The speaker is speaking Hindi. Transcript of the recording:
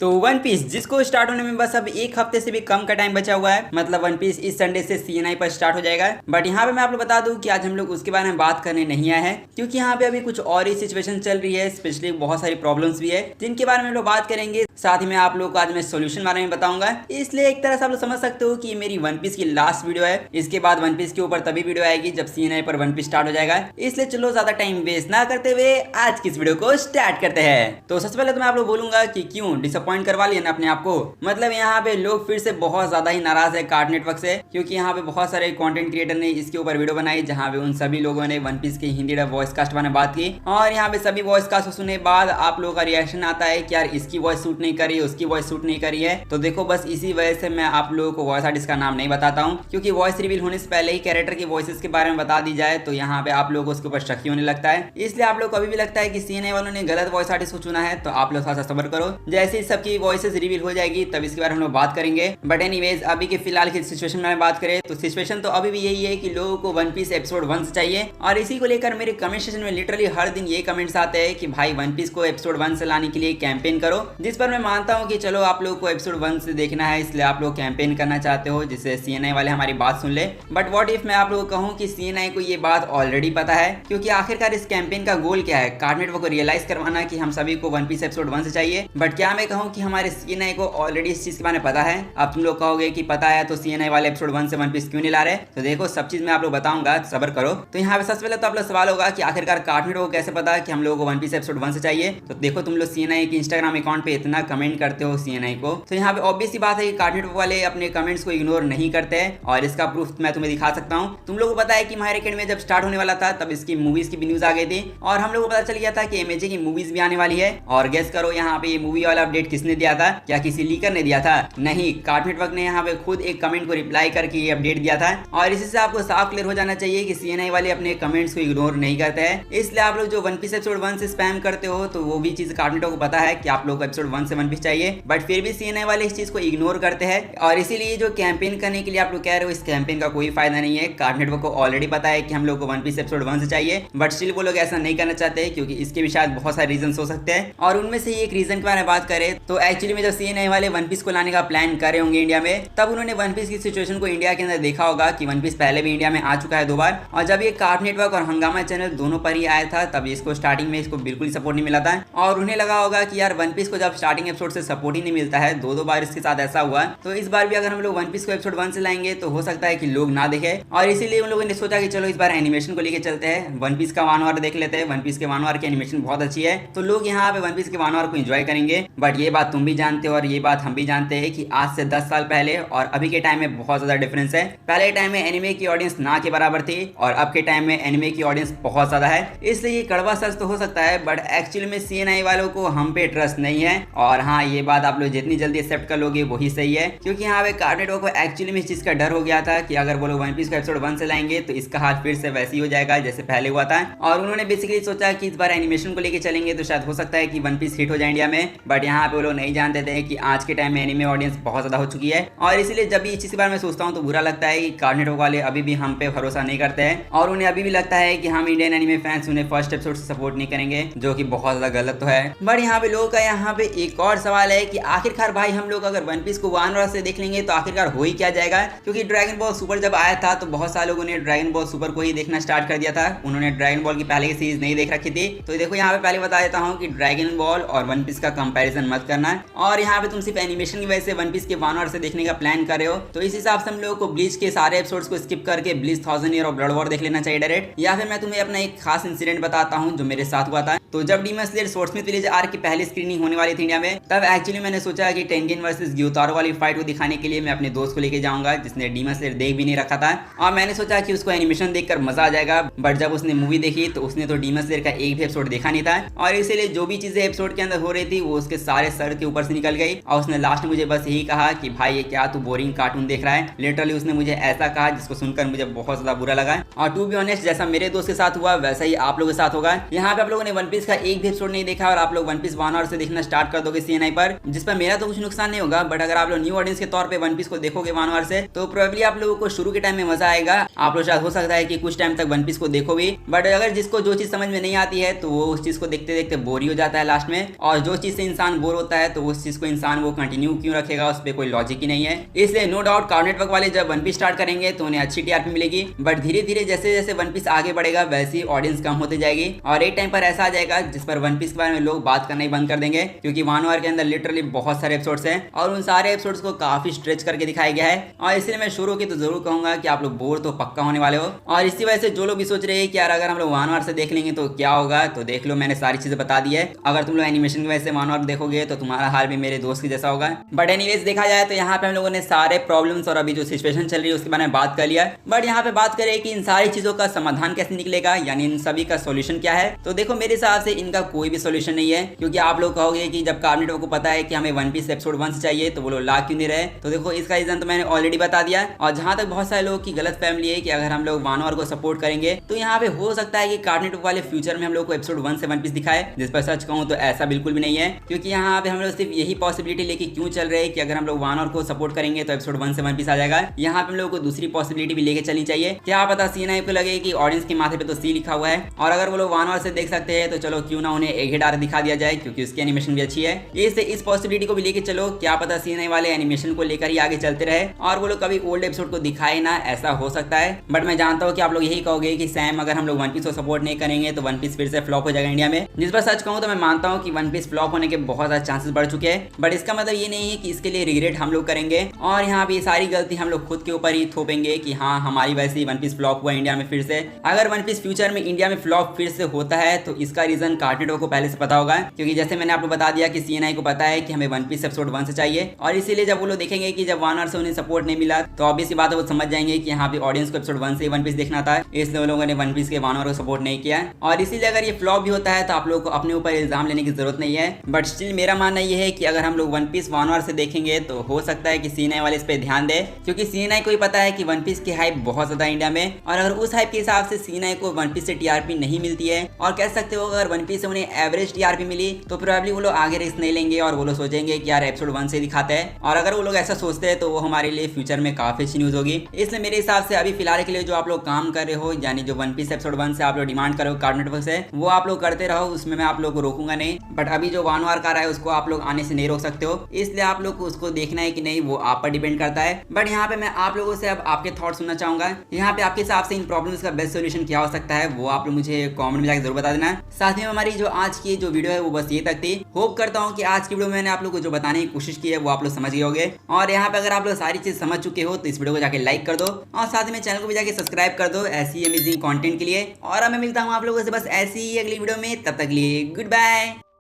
तो वन पीस जिसको स्टार्ट होने में बस अब एक हफ्ते से भी कम का टाइम बचा हुआ है। मतलब वन पीस इस संडे से सीएनआई पर स्टार्ट हो जाएगा। बट यहाँ पे मैं आप लोग बता दूं कि आज हम लोग उसके बारे में बात करने नहीं आए हैं, क्योंकि यहाँ पे अभी कुछ और ही सिचुएशन चल रही है। स्पेशली बहुत सारी प्रॉब्लम्स भी है जिनके बारे में हम लोग बात करेंगे। साथ ही मैं आप लोग को आज मैं सोल्यूशन बारे में बताऊंगा। इसलिए एक तरह से आप लोग समझ सकते हो कि ये मेरी वन पीस की लास्ट वीडियो है। इसके बाद वन पीस के ऊपर तभी वीडियो आएगी जब सीएनआई पर वन पीस स्टार्ट हो जाएगा। इसलिए चलो ज्यादा टाइम वेस्ट ना करते हुए आज की इस वीडियो को स्टार्ट करते हैं। तो सबसे पहले तो मैं आप लोग बोलूंगा कि क्यों डिसअपॉइंट करवा लिया ना अपने आपको। मतलब यहाँ पे लोग फिर से बहुत ज्यादा ही नाराज है कार्टून नेटवर्क से, क्योंकि यहाँ पे बहुत सारे कंटेंट क्रिएटर ने इसके ऊपर वीडियो बनाई जहाँ पे उन सभी लोगों ने वन पीस के हिंदी डब वॉइस कास्ट बारे में बात की। और यहाँ पे सभी वॉइस कास्ट को सुनने के बाद आप लोगों का रिएक्शन आता है कि यार इसकी वॉइस सूट नहीं करी, उसकी वॉइस सूट नहीं करी है। तो देखो बस इसी वजह से मैं आप लोगों को वॉइस आर्टिस्ट का नाम नहीं बताता हूँ, क्योंकि वॉइस रिवील होने से पहले ही कैरेक्टर की वॉइसेस के बारे में बता दी जाए तो यहाँ पे आप लोगों को उसके ऊपर शक ही होने लगता है। इसलिए आप लोग को अभी भी लगता है कि सीएनआई वालों ने गलत वॉइस आर्टिस्ट को चुना है। तो आप लोग थोड़ा सा सब्र करो, जैसे ही सबकी वॉइसेस रिवील हो जाएगी तब इसके बारे में हम लोग बात करेंगे। बट एनीवेज अभी के फिलहाल की सिचुएशन में बात करें तो सिचुएशन तो अभी भी यही है कि लोगों को वन पीस एपिसोड 1 से चाहिए। और इसी को लेकर मेरे कमेंट सेक्शन में लिटरली हर दिन ये कमेंट्स आते हैं कि भाई वन पीस को एपिसोड 1 से लाने के लिए कैंपेन करो। जिस पर मैं मानता हूँ कि चलो आप लोगों को एपिसोड 1 से देखना है, इसलिए आप लोग कैंपेन करना चाहते हो जिससे सीएनआई वाले हमारी बात सुन ले। बट व्हाट इफ मैं आप लोगों को कहूँ कि सीएनआई को ये बात ऑलरेडी पता है, क्योंकि आखिरकार इस कैंपेन का गोल क्या है, कार्टून नेटवर्क को रियलाइज करवाना कि हम सभी को वन पीस एपिसोड 1 से चाहिए। बट क्या मैं कहूँ कि हमारे सीएनआई को ऑलरेडी इस चीज के बारे में पता है। अब तुम लोग कहोगे कि पता है तो सीएनआई वाले एपिसोड 1 से वन पीस क्यों नहीं ला रहे। तो देखो सब चीज मैं आप लोग बताऊंगा, सब्र करो। तो यहाँ पे सबसे पहले तो आप लोग सवाल होगा कि आखिरकार कार्टून नेटवर्क को कैसे पता कि हम लोगों को वन पीस एपिसोड 1 से चाहिए। तो देखो तुम लोग सीएनआई के इंस्टाग्राम अकाउंट पे इतना कमेंट करते हो सीएनआई को, तो यहाँ पे ऑब्वियस सी बात है कि कार्टून नेटवर्क वाले अपने कमेंट्स को इग्नोर नहीं करते हैं। और इसका प्रूफ मैं तुम्हें दिखा सकता हूँ। तुम लोगों को पता है कि माय हरो अकेडमी जब स्टार्ट होने वाला था तब इसकी मूवीज की भी न्यूज आ गई थी और हम लोगों को पता चल गया था कि एमएजे की मूवीज भी आने वाली है। और गेस करो यहाँ पे ये मूवी वाला अपडेट किसने दिया था? क्या किसी लीकर ने दिया था? नहीं, कार्टून नेटवर्क ने यहाँ पे खुद एक कमेंट को रिप्लाई करके ये अपडेट दिया था। और इसी से आपको साफ क्लियर हो जाना चाहिए कि सीएनआई वाले अपने कमेंट्स को इग्नोर नहीं करते हैं। इसलिए आप लोग जो वन पीस एपिसोड 1 से स्पैम करते हो तो वो भी चीज कार्टून नेटवर्क को पता है कि आप लोग को एपिसोड 1 से वन पीस चाहिए, बट फिर भी सीएनआई वाले इस चीज को इग्नोर करते हैं। और इसीलिए जो कैंपेन करने के लिए आप लोग कह रहे हो, इस कैंपेन का कोई फायदा नहीं है। कार्टून नेटवर्क को ऑलरेडी पता है कि हम लोग को वन पीस एपिसोड 1 से चाहिए, बट स्टिल वो लोग ऐसा नहीं करना चाहते, क्योंकि इसके भी शायद बहुत सारे रीजन हो सकते हैं। और उनमें से एक रीजन के बारे में बात करें तो एक्चुअली में जब सीएनआई वाले वन पीस को लाने का प्लान कर रहे होंगे इंडिया में, तब उन्होंने वन पीस की सिचुएशन को इंडिया के अंदर देखा होगा कि वन पीस पहले भी इंडिया में आ चुका है 2 बार। और जब ये कार्टून नेटवर्क और हंगामा चैनल दोनों पर ही आया था तब इसको स्टार्टिंग में इसको बिल्कुल सपोर्ट नहीं मिला था। और उन्हें लगा होगा कि यार वन पीस को जब स्टार्टिंग एपिसोड से सपोर्ट ही नहीं मिलता है, 2 बार इसके साथ ऐसा हुआ, तो इस बार भी अगर हम लोग वन पीस को एपिसोड 1 से लाएंगे तो हो सकता है कि लोग ना देखे। और इसीलिए उन लोगों ने सोचा कि चलो इस बार एनिमेशन को लेकर चलते हैं, वन पीस का वानवार देख लेते हैं। वन पीस के वानवार की एनिमेशन बहुत अच्छी है, तो लोग यहाँ पे वन पीस के वानवार को एंजॉय करेंगे। बट ये बात तुम भी जानते हो और ये बात हम भी जानते हैं कि आज से 10 साल पहले और अभी के टाइम में बहुत ज्यादा डिफरेंस है। पहले के टाइम में एनिमे की ऑडियंस ना के बराबर थी और अब के टाइम में एनिमे की ऑडियंस बहुत ज्यादा है। इसलिए ये कड़वा सच तो हो सकता है, बट एक्चुअली में सीएनआई वालों को हम पे ट्रस्ट नहीं है। और हाँ, ये बात आप लोग जितनी जल्दी एक्सेप्ट कर लोगे वही सही है, क्योंकि यहाँ पे कार्टून नेटवर्क को एक्चुअली में इस चीज का डर हो गया था कि अगर वो लोग वन पीस को एपिसोड 1 से लाएंगे तो इसका हाल फिर से वैसे ही हो जाएगा जैसे पहले हुआ था। और उन्होंने बेसिकली सोचा कि इस बार एनिमेशन को लेकर चलेंगे तो शायद हो सकता है कि वन पीस हिट हो जाए इंडिया में। बट यहाँ पे वो लोग नहीं जानते थे कि आज के टाइम में एनिमे ऑडियंस बहुत ज्यादा हो चुकी है। और इसीलिए जब भी इस चीज के बारे में सोचता हूँ तो बुरा लगता है कि कार्टून नेटवर्क वाले अभी भी हम पे भरोसा नहीं करते हैं। और उन्हें अभी भी लगता है कि हम इंडियन एनिमे फैंस उन्हें फर्स्ट एपिसोड से सपोर्ट नहीं करेंगे, जो कि बहुत ज्यादा गलत तो है। बट यहाँ पे लोगों का यहाँ पे एक और सवाल है कि आखिरकार भाई हम लोग अगर वन पीस को वानवार से देख लेंगे तो आखिरकार हो ही क्या जाएगा। क्योंकि ड्रैगन बॉल सुपर जब आया था तो बहुत सारे लोगों ने ड्रैगन बॉल सुपर को ही देखना स्टार्ट कर दिया था, उन्होंने ड्रैगन बॉल की पहले की सीरीज नहीं देख रखी थी। तो देखो यहाँ पे पहले बता देता हूँ कि ड्रैगन बॉल और वन पीस का कंपैरिजन मत करना। और यहाँ पे तुम सिर्फ एनिमेशन की वजह से वन पीस के वानवार से देखने का प्लान कर रहे हो, तो इस हिसाब से हम लोगों को ब्लीच के सारे एपिसोड्स को स्किप करके bleach 1000 year of blood war देख लेना चाहिए डायरेक्ट। या फिर मैं तुम्हें अपना एक खास इंसिडेंट बताता हूँ जो मेरे साथ हुआ था। तो जब डीमन स्लेयर स्वॉर्डस्मिथ विलेज आर्क की पहली स्क्रीनिंग होने वाली थी इंडिया में, तब एक्चुअली मैंने सोचा कि टेंजिन वर्सेस ग्योतारो वाली फाइट को दिखाने के लिए मैं अपने दोस्त को लेके जाऊंगा जिसने डीमन स्लेयर देख भी नहीं रखा था। और मैंने सोचा कि उसको एनिमेशन देखकर मजा आ जाएगा। बट जब उसने मूवी देखी तो उसने तो डीमन स्लेयर का एक भी एपिसोड देखा नहीं था, और इसीलिए जो भी चीजें एपिसोड के अंदर हो रही थी वो उसके सारे सर के ऊपर से निकल गई। और उसने लास्ट में मुझे बस यही कहा कि भाई ये क्या तू बोरिंग कार्टून देख रहा है। लिटरली उसने मुझे ऐसा कहा जिसको सुनकर मुझे बहुत ज्यादा बुरा लगा। और टू बी ऑनेस्ट जैसा मेरे दोस्त के साथ हुआ वैसा ही आप लोगों के साथ होगा। यहाँ पे आप लोगों ने वन पीस पीस का एक भी एपिसोड नहीं देखा और आप लोग वन पीस 1 आवर से देखना स्टार्ट कर दोगे सीएनआई पर, जिस पर मेरा तो कुछ नुकसान नहीं होगा, बट अगर आप लोग न्यू ऑडियंस के तौर पे वन पीस को देखोगे 1 आवर से तो प्रोबेबली आप लोगों को शुरू के टाइम में मजा आएगा। आप लोग शायद हो सकता है कि कुछ टाइम तक वन पीस को देखो भी, बट अगर जिसको जो चीज समझ में नहीं आती है तो वो उस चीज को देखते देखते बोर ही हो जाता है लास्ट में, और जो चीज से इंसान बोर होता है तो उस चीज को इंसान वो कंटिन्यू क्यों रखेगा, उस पर कोई लॉजिक ही नहीं है। इसलिए नो डाउट कार्टून नेटवर्क वाले जब वन पीस स्टार्ट करेंगे तो उन्हें अच्छी टीआरपी मिलेगी, बट धीरे धीरे जैसे जैसे वन पीस आगे बढ़ेगा वैसे ही ऑडियंस कम होते जाएगी और एक टाइम पर ऐसा आ जाएगा जिस पर वन पीस के बारे में लोग बात करना ही बंद कर देंगे, क्योंकि 1 आवर के अंदर लिटरली बहुत सारे एपिसोड्स हैं और उन सारे एपिसोड्स को काफी स्ट्रेच करके दिखाया गया है। और इसलिए मैं शुरू की तो जरूर कहूंगा कि आप लोग बोर तो पक्का होने वाले हो। और इसी वजह से जो लोग भी सोच रहे हैं कि यार अगर हम लोग 1 आवर से देख लेंगे तो क्या होगा, तो देख लो मैंने सारी चीजें बता दी है। अगर तुम लोग एनिमेशन की वजह से 1 आवर देखोगे तो तुम्हारा हाल भी मेरे दोस्त के जैसा होगा। बट एनीवेज देखा जाए तो यहाँ पे हम लोगों ने सारे प्रॉब्लम्स और अभी जो सिचुएशन चल रही है उसके बारे में बात कर लिया। बट यहाँ पे बात करें कि इन सारी चीजों का समाधान कैसे निकलेगा, यानी इन सभी का सोल्यूशन क्या है, तो देखो मेरे हिसाब से इनका कोई भी सोल्यूशन नहीं है। क्योंकि आप लोग कहोगे कि जब कार्टून नेटवर्क को पता है कि हमें वन पीस एपिसोड 1 से चाहिए तो वो लोग ला क्यों नहीं रहे, तो देखो इसका रीजन तो मैंने ऑलरेडी बता दिया। और जहां तक बहुत सारे लोगों की गलत फैमिली है कि अगर हम लोग 1 आवर को सपोर्ट करेंगे तो यहाँ पे हो सकता है कि कार्टून नेटवर्क वाले फ्यूचर में हम लोग को एपिसोड 1 से वन पीस दिखाए, जिस पर सच कहूँ तो ऐसा बिल्कुल भी नहीं है। क्योंकि यहाँ पे हम लोग सिर्फ यही पॉसिबिलिटी लेके क्यों चल रहे हैं कि अगर हम लोग 1 आवर को सपोर्ट करेंगे तो एपिसोड 1 से वन पीस आ जाएगा। यहाँ पे हम लोग को दूसरी पॉसिबिलिटी भी लेके चलनी चाहिए। क्या पता सीएनआई को लगे कि ऑडियंस के माथे पे तो सी लिखा हुआ है और अगर वो लोग 1 आवर से देख सकते हैं तो चलो क्यों ना उन्हें एक हिट आर दिखा दिया जाए, क्योंकि उसकी एनिमेशन भी अच्छी है। इससे इस पॉसिबिलिटी को भी लेके चलो, क्या पता सीएनआई वाले एनिमेशन को लेकर ही आगे चलते रहे और वो लोग कभी ओल्ड एपिसोड को दिखाए ना, ऐसा हो सकता है। बट मैं जानता हूँ कि आप लोग यही कहोगे कि सैम अगर हम लोग वन पीस को सपोर्ट नहीं करेंगे तो वन पीस फिर से फ्लॉप हो जाएगा इंडिया में, जिस पर सच कहूँ तो मैं मानता हूँ कि वन पीस फ्लॉप होने के बहुत ज्यादा चांसेस बढ़ चुके हैं। बट इसका मतलब ये नहीं है कि इसके लिए रिग्रेट हम लोग करेंगे और यहाँ पे सारी गलती हम लोग खुद के ऊपर ही थोपेंगे कि हाँ हमारी वजह से वन पीस फ्लॉप हुआ इंडिया में फिर से। अगर वन पीस फ्यूचर में इंडिया में फ्लॉप फिर से होता है तो इसका रीजन कार्टून नेटवर्क को पहले से पता होगा, क्योंकि जैसे मैंने आपको बता दिया कि सीएनआई को पता है कि हमें वन पीस एपिसोड 1 से चाहिए और इसीलिए जब वो लोग देखेंगे कि जब 1 आवर से उन्हें सपोर्ट नहीं मिला तो ऑब्वियस बात है वो समझ जाएंगे कि यहाँ पे ऑडियंस को एपिसोड 1 से वन पीस देखना था, इसलिए वो लोगों ने वन पीस के 1 आवर को सपोर्ट नहीं किया। और इसीलिए अगर ये फ्लॉप भी होता है तो आप लोगों को अपने ऊपर इल्जाम लेने की जरूरत नहीं है। बट स्टिल मेरा मानना यह है कि अगर हम लोग वन पीस 1 आवर से देखेंगे तो हो सकता है कि सीएनआई वाले इस पे ध्यान दे, क्योंकि सीएनआई को ही पता है कि वन पीस की हाइप बहुत ज्यादा इंडिया में, और अगर उस हाइप के हिसाब से सीएनआई को वन पीस से टीआरपी नहीं मिलती है और कह सकते हो अगर वन पीस से उन्हें एवरेज टीआरपी मिली तो प्रोबेबली वो लोग आगे रिस्क नहीं लेंगे और वो लोग सोचेंगे कि यार एपिसोड 1 से दिखाते हैं। और अगर वो लोग ऐसा सोचते हैं तो वो हमारे लिए फ्यूचर में काफी अच्छी न्यूज होगी। इसलिए मेरे हिसाब से अभी फिलहाल के लिए जो आप लोग काम कर रहे हो, यानी जो वन पीस एपिसोड 1 से आप लोग डिमांड कर रहे हो कार्टून नेटवर्क से, वो आप लोग करते रहो, उसमें मैं आप लोग को रोकूंगा नहीं। बट अभी जो 1 आवर का रहा है उसको आप लोग आने से नहीं रोक सकते हो, इसलिए आप लोग को उसको देखना है कि नहीं वो आप पर डिपेंड करता है। बट यहाँ पे मैं आप लोगों से अब आपके थॉट सुनना चाहूंगा, यहाँ पे आपके हिसाब से इन प्रॉब्लम्स का बेस्ट सोल्यूशन क्या हो सकता है, वो आप लोग मुझे कमेंट में जाकर जरूर बता देना। साथ में हमारी जो आज की जो वीडियो है वो बस ये तक थी। होप करता हूँ कि आज की वीडियो में मैंने आप लोग को जो बताने की कोशिश की है वो आप लोग समझ गए होंगे। और यहाँ पे अगर आप लोग सारी चीज समझ चुके हो तो इस वीडियो को जाके लाइक कर दो और साथ में चैनल को भी जाके सब्सक्राइब कर दो ऐसी अमेजिंग कंटेंट के लिए। और मैं मिलता हूँ आप लोगों से बस ऐसी ही अगली वीडियो में, तब तक लिए गुड बाय।